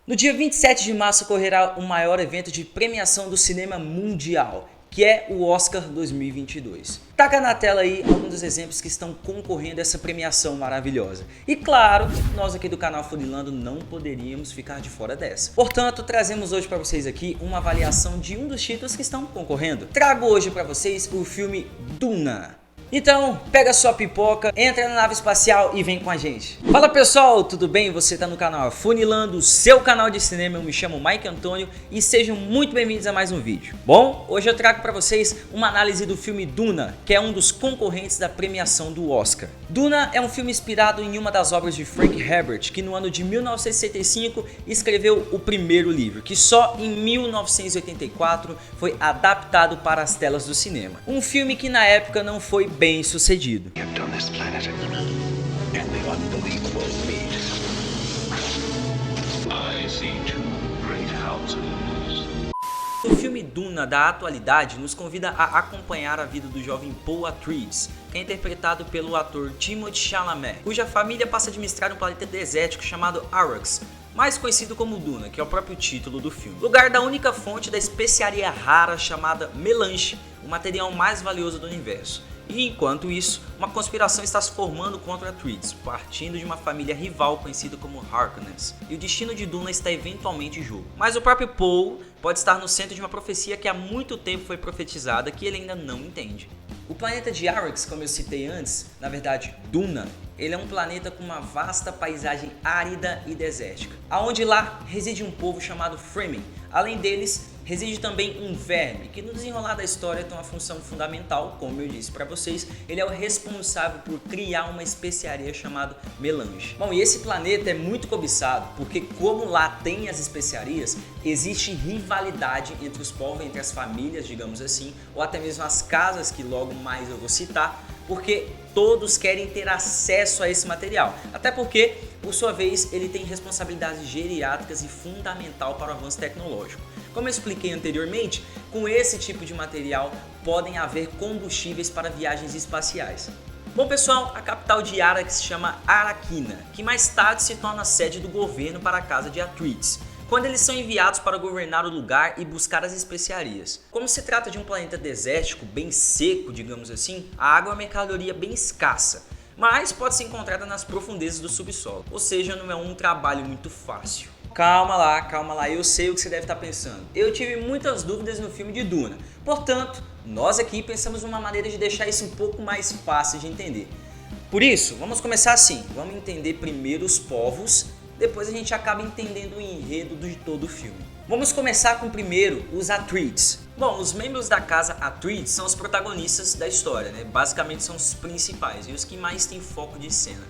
No dia 27 de março ocorrerá o maior evento de premiação do cinema mundial, que é o Oscar 2022. Taca na tela aí alguns dos exemplos que estão concorrendo a essa premiação maravilhosa. E claro, nós aqui do canal Funilando não poderíamos ficar de fora dessa. Portanto, trazemos hoje para vocês aqui uma avaliação de um dos títulos que estão concorrendo. Trago hoje para vocês o filme Duna. Então, pega sua pipoca, entra na nave espacial e vem com a gente. Fala pessoal, tudo bem? Você está no canal Funilando, seu canal de cinema. Eu me chamo Mike Antônio e sejam muito bem-vindos a mais um vídeo. Bom, hoje eu trago para vocês uma análise do filme Duna, que é um dos concorrentes da premiação do Oscar. Duna é um filme inspirado em uma das obras de Frank Herbert, que no ano de 1965 escreveu o primeiro livro, que só em 1984 foi adaptado para as telas do cinema. Um filme que na época não foi bem sucedido. O filme Duna da atualidade nos convida a acompanhar a vida do jovem Paul Atreides, que é interpretado pelo ator Timothée Chalamet, cuja família passa a administrar um planeta desértico chamado Arrakis, mais conhecido como Duna, que é o próprio título do filme. Lugar da única fonte da especiaria rara chamada melange, o material mais valioso do universo. E enquanto isso, uma conspiração está se formando contra Atreides, partindo de uma família rival conhecida como Harkonnens, e o destino de Duna está eventualmente em jogo. Mas o próprio Paul pode estar no centro de uma profecia que há muito tempo foi profetizada que ele ainda não entende. O planeta de Arrakis, como eu citei antes, na verdade Duna, ele é um planeta com uma vasta paisagem árida e desértica, aonde lá reside um povo chamado Fremen. Além deles, reside também um verme, que no desenrolar da história tem uma função fundamental, como eu disse para vocês, ele é o responsável por criar uma especiaria chamada melange. Bom, e esse planeta é muito cobiçado, porque como lá tem as especiarias, existe rivalidade entre os povos, entre as famílias, digamos assim, ou até mesmo as casas, que logo mais eu vou citar, porque todos querem ter acesso a esse material, até porque, por sua vez, ele tem responsabilidades geriátricas e fundamental para o avanço tecnológico. Como eu expliquei anteriormente, com esse tipo de material podem haver combustíveis para viagens espaciais. Bom pessoal, a capital de Arrakis se chama Arrakina, que mais tarde se torna a sede do governo para a casa de Atreides, quando eles são enviados para governar o lugar e buscar as especiarias. Como se trata de um planeta desértico, bem seco, digamos assim, a água é uma mercadoria bem escassa, mas pode ser encontrada nas profundezas do subsolo, ou seja, não é um trabalho muito fácil. Calma lá, eu sei o que você deve estar pensando. Eu tive muitas dúvidas no filme de Duna, portanto, nós aqui pensamos numa maneira de deixar isso um pouco mais fácil de entender. Por isso, vamos começar assim, vamos entender primeiro os povos, depois a gente acaba entendendo o enredo de todo o filme. Vamos começar com primeiro os Atreides. Bom, os membros da casa Atreides são os protagonistas da história, né? Basicamente são os principais e os que mais têm foco de cena.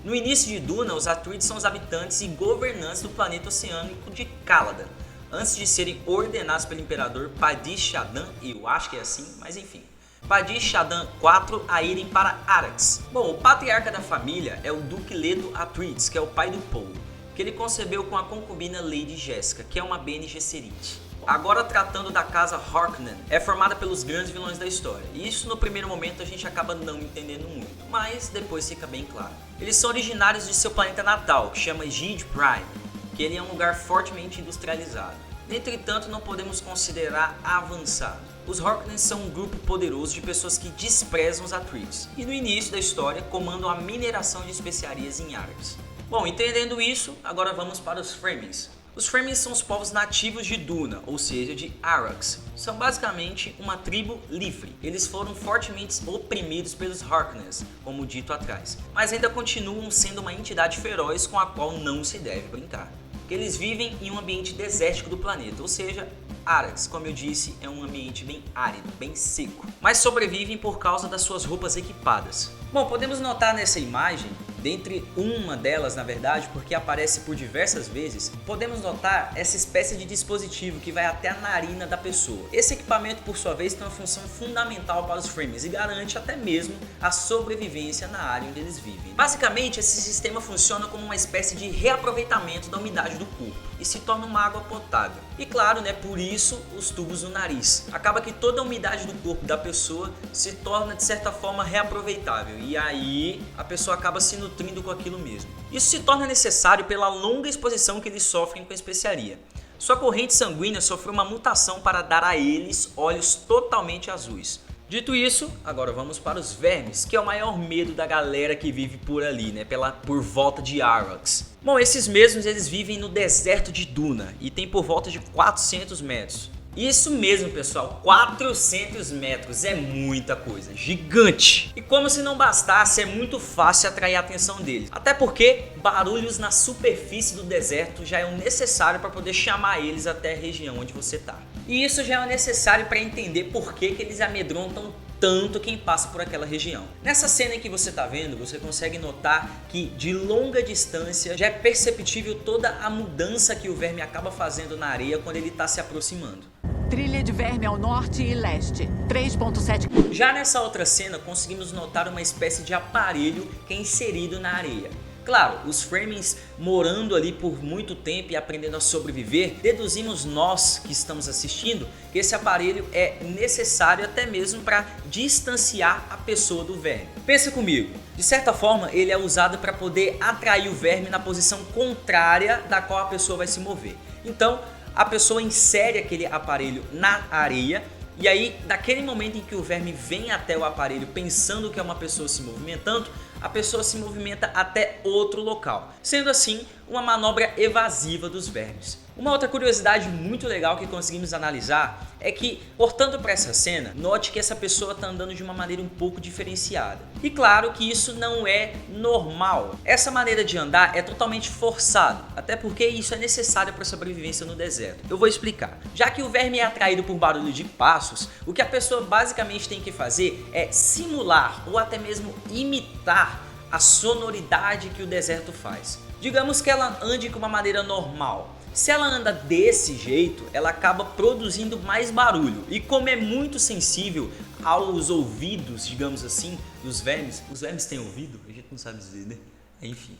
No início de Duna, os Atreides são os habitantes e governantes do planeta oceânico de Caladan, antes de serem ordenados pelo imperador Padishah Shaddam, eu acho que é assim, mas enfim, Padishah Shaddam IV a irem para Arrakis. Bom, o patriarca da família é o Duque Leto Atreides, que é o pai do Paul, que ele concebeu com a concubina Lady Jessica, que é uma Bene Gesserit. Agora tratando da casa Harkonnen, é formada pelos grandes vilões da história. E isso no primeiro momento a gente acaba não entendendo muito, mas depois fica bem claro. Eles são originários de seu planeta natal, que chama Gid Prime, que ele é um lugar fortemente industrializado. Entretanto, não podemos considerar avançado. Os Harkonnen são um grupo poderoso de pessoas que desprezam os Atreides, e no início da história comandam a mineração de especiarias em Arrakis. Bom, entendendo isso, agora vamos para os Fremens. Os Fremen são os povos nativos de Duna, ou seja, de Arrakis. São basicamente uma tribo livre. Eles foram fortemente oprimidos pelos Harkonnens, como dito atrás, mas ainda continuam sendo uma entidade feroz com a qual não se deve brincar. Eles vivem em um ambiente desértico do planeta, ou seja, Arrakis, como eu disse, é um ambiente bem árido, bem seco, mas sobrevivem por causa das suas roupas equipadas. Bom, podemos notar nessa imagem, dentre uma delas na verdade, porque aparece por diversas vezes, podemos notar essa espécie de dispositivo que vai até a narina da pessoa. Esse equipamento, por sua vez, tem uma função fundamental para os Fremen e garante até mesmo a sobrevivência na área onde eles vivem. Basicamente, esse sistema funciona como uma espécie de reaproveitamento da umidade do corpo. e se torna uma água potável. E claro, né, por isso os tubos no nariz. Acaba que toda a umidade do corpo da pessoa se torna de certa forma reaproveitável e aí a pessoa acaba se nutrindo com aquilo mesmo. Isso se torna necessário pela longa exposição que eles sofrem com a especiaria. Sua corrente sanguínea sofreu uma mutação para dar a eles olhos totalmente azuis. Dito isso, agora vamos para os vermes, que é o maior medo da galera que vive por ali, né, por volta de Arrox. Bom, esses mesmos eles vivem no deserto de Duna e tem por volta de 400 metros. Isso mesmo, pessoal, 400 metros é muita coisa, gigante. E como se não bastasse, é muito fácil atrair a atenção deles. Até porque barulhos na superfície do deserto já é o necessário para poder chamar eles até a região onde você está. E isso já é o necessário para entender por que eles amedrontam tanto quem passa por aquela região. Nessa cena em que você está vendo, você consegue notar que de longa distância já é perceptível toda a mudança que o verme acaba fazendo na areia quando ele está se aproximando. Trilha de verme ao norte e leste, 3.7. Já nessa outra cena, conseguimos notar uma espécie de aparelho que é inserido na areia. Claro, os Fremen morando ali por muito tempo e aprendendo a sobreviver, deduzimos nós que estamos assistindo que esse aparelho é necessário até mesmo para distanciar a pessoa do verme. Pensa comigo, de certa forma ele é usado para poder atrair o verme na posição contrária da qual a pessoa vai se mover. Então, a pessoa insere aquele aparelho na areia e aí, naquele momento em que o verme vem até o aparelho pensando que é uma pessoa se movimentando, a pessoa se movimenta até outro local, sendo assim uma manobra evasiva dos vermes. Uma outra curiosidade muito legal que conseguimos analisar é que, portando para essa cena, note que essa pessoa está andando de uma maneira um pouco diferenciada. E claro que isso não é normal. Essa maneira de andar é totalmente forçada, até porque isso é necessário para a sobrevivência no deserto. Eu vou explicar. Já que o verme é atraído por barulho de passos, o que a pessoa basicamente tem que fazer é simular ou até mesmo imitar a sonoridade que o deserto faz. Digamos que ela ande com uma maneira normal. Se ela anda desse jeito, ela acaba produzindo mais barulho. E como é muito sensível aos ouvidos, digamos assim, dos vermes. Os vermes têm ouvido? A gente não sabe dizer, né? Enfim.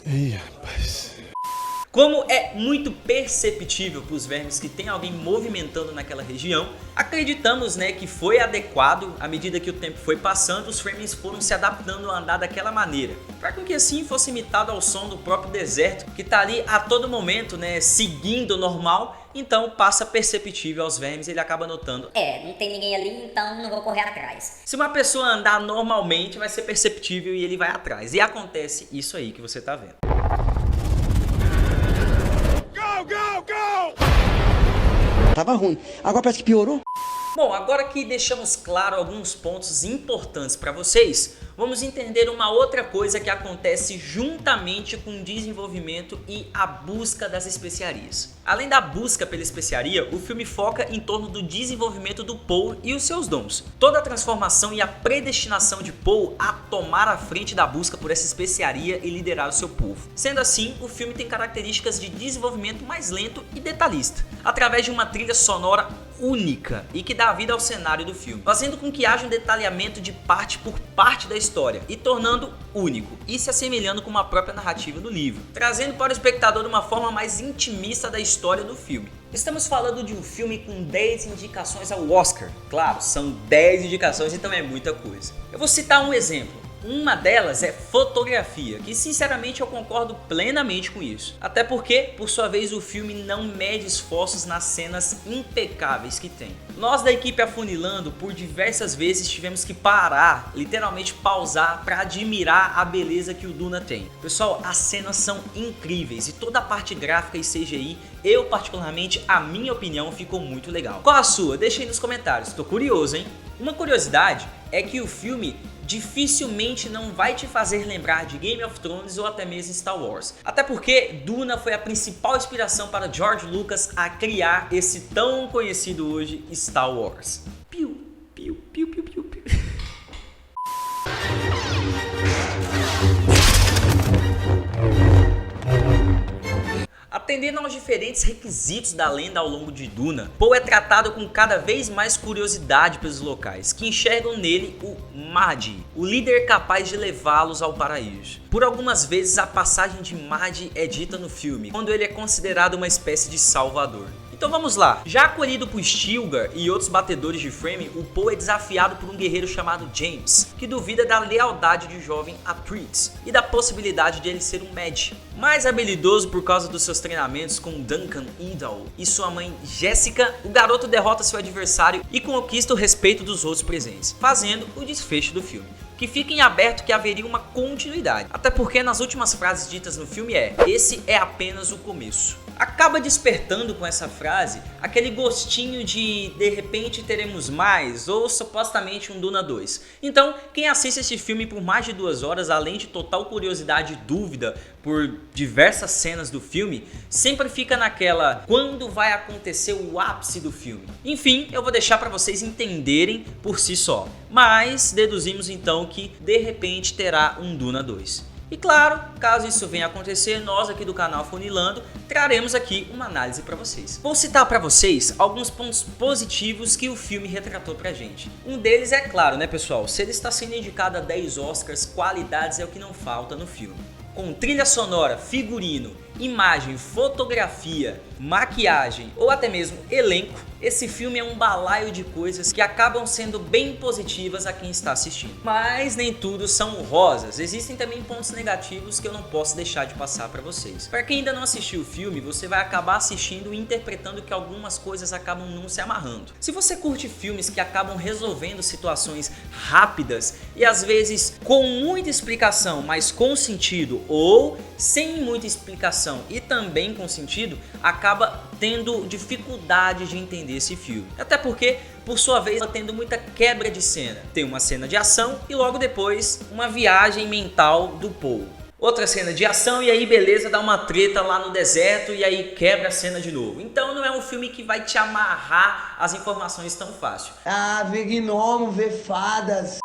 Ih, rapaz. Como é muito perceptível para os vermes que tem alguém movimentando naquela região, acreditamos, né, que foi adequado, à medida que o tempo foi passando, os Fremen foram se adaptando a andar daquela maneira, para que assim fosse imitado ao som do próprio deserto, que está ali a todo momento, né, seguindo o normal, então passa perceptível aos vermes, ele acaba notando. Não tem ninguém ali, então não vou correr atrás. Se uma pessoa andar normalmente, vai ser perceptível e ele vai atrás, e acontece isso aí que você está vendo. Tava ruim. Agora parece que piorou. Bom, agora que deixamos claro alguns pontos importantes para vocês, vamos entender uma outra coisa que acontece juntamente com o desenvolvimento e a busca das especiarias. Além da busca pela especiaria, o filme foca em torno do desenvolvimento do Paul e os seus dons. Toda a transformação e a predestinação de Paul a tomar a frente da busca por essa especiaria e liderar o seu povo. Sendo assim, o filme tem características de desenvolvimento mais lento e detalhista, através de uma trilha sonora única e que dá vida ao cenário do filme, fazendo com que haja um detalhamento de parte por parte da história e tornando único e se assemelhando com uma própria narrativa do livro, trazendo para o espectador uma forma mais intimista da história do filme. Estamos falando de um filme com 10 indicações ao Oscar. Claro, são 10 indicações, então é muita coisa. Eu vou citar um exemplo. Uma delas é fotografia, que sinceramente eu concordo plenamente com isso. Até porque, por sua vez, o filme não mede esforços nas cenas impecáveis que tem. Nós da equipe Afunilando, por diversas vezes tivemos que parar, literalmente pausar, para admirar a beleza que o Duna tem. Pessoal, as cenas são incríveis e toda a parte gráfica e CGI, eu particularmente, a minha opinião, ficou muito legal. Qual a sua? Deixa aí nos comentários, tô curioso, hein? Uma curiosidade é que o filme dificilmente não vai te fazer lembrar de Game of Thrones ou até mesmo Star Wars. Até porque Duna foi a principal inspiração para George Lucas a criar esse tão conhecido hoje Star Wars. Piu, piu, piu, piu, piu, piu. Atendendo aos diferentes requisitos da lenda ao longo de Duna, Poe é tratado com cada vez mais curiosidade pelos locais, que enxergam nele o Mahdi, o líder capaz de levá-los ao paraíso. Por algumas vezes a passagem de Mahdi é dita no filme, quando ele é considerado uma espécie de salvador. Então vamos lá, já acolhido por Stilgar e outros batedores de frame, o Poe é desafiado por um guerreiro chamado James, que duvida da lealdade do jovem Atreides e da possibilidade de ele ser um Mad. Mais habilidoso por causa dos seus treinamentos com Duncan Idaho e sua mãe Jessica, o garoto derrota seu adversário e conquista o respeito dos outros presentes, fazendo o desfecho do filme, que fica em aberto que haveria uma continuidade, até porque nas últimas frases ditas no filme esse é apenas o começo. Acaba despertando com essa frase aquele gostinho de repente teremos mais, ou supostamente um Duna 2. Então, quem assiste este filme por mais de 2 horas, além de total curiosidade e dúvida por diversas cenas do filme, sempre fica naquela, quando vai acontecer o ápice do filme? Enfim, eu vou deixar para vocês entenderem por si só, mas deduzimos então que de repente terá um Duna 2. E claro, caso isso venha a acontecer, nós aqui do canal Afunilando traremos aqui uma análise para vocês. Vou citar para vocês alguns pontos positivos que o filme retratou pra gente. Um deles é claro, né pessoal, se ele está sendo indicado a 10 Oscars, qualidades é o que não falta no filme. Com trilha sonora, figurino, imagem, fotografia, maquiagem ou até mesmo elenco, esse filme é um balaio de coisas que acabam sendo bem positivas a quem está assistindo. Mas nem tudo são rosas, existem também pontos negativos que eu não posso deixar de passar para vocês. Para quem ainda não assistiu o filme, você vai acabar assistindo e interpretando que algumas coisas acabam não se amarrando. Se você curte filmes que acabam resolvendo situações rápidas e às vezes com muita explicação, mas com sentido, ou sem muita explicação e também com sentido, acaba tendo dificuldade de entender esse filme. Até porque, por sua vez, tendo muita quebra de cena. Tem uma cena de ação e logo depois uma viagem mental do Poe. Outra cena de ação e aí beleza, dá uma treta lá no deserto e aí quebra a cena de novo. Então não é um filme que vai te amarrar as informações tão fácil. Ah, ver gnomo, ver fadas.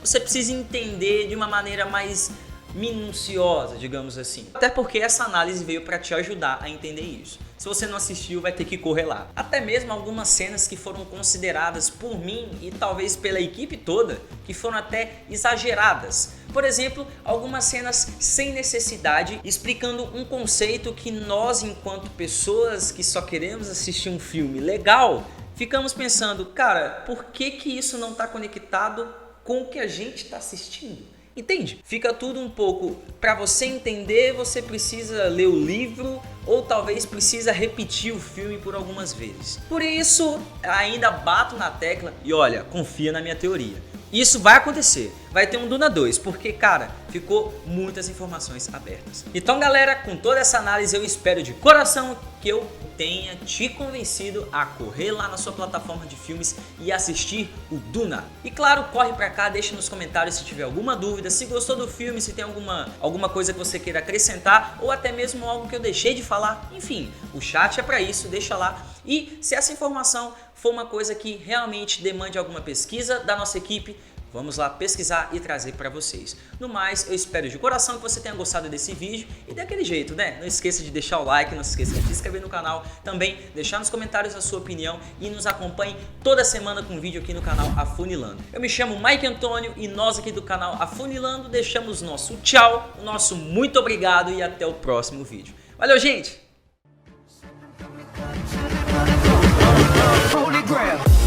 Você precisa entender de uma maneira mais minuciosa, digamos assim. Até porque essa análise veio para te ajudar a entender isso. Se você não assistiu, vai ter que correr lá. Até mesmo algumas cenas que foram consideradas por mim e talvez pela equipe toda, que foram até exageradas. Por exemplo, algumas cenas sem necessidade, explicando um conceito que nós, enquanto pessoas que só queremos assistir um filme legal, ficamos pensando, cara, por que isso não está conectado com o que a gente está assistindo? Entende? Fica tudo um pouco, para você entender, você precisa ler o livro ou talvez precisa repetir o filme por algumas vezes. Por isso, ainda bato na tecla e olha, confia na minha teoria. Isso vai acontecer, vai ter um Duna 2, porque cara, ficou muitas informações abertas. Então galera, com toda essa análise eu espero de coração que eu tenha te convencido a correr lá na sua plataforma de filmes e assistir o Duna. E claro, corre pra cá, deixa nos comentários se tiver alguma dúvida, se gostou do filme, se tem alguma coisa que você queira acrescentar ou até mesmo algo que eu deixei de falar. Enfim, o chat é pra isso, deixa lá. E se essa informação for uma coisa que realmente demande alguma pesquisa da nossa equipe, vamos lá pesquisar e trazer para vocês. No mais, eu espero de coração que você tenha gostado desse vídeo e daquele jeito, né? Não esqueça de deixar o like, não se esqueça de se inscrever no canal, também deixar nos comentários a sua opinião e nos acompanhe toda semana com vídeo aqui no canal Afunilando. Eu me chamo Mike Antônio e nós aqui do canal Afunilando deixamos o nosso tchau, o nosso muito obrigado e até o próximo vídeo. Valeu, gente! Holy Grail.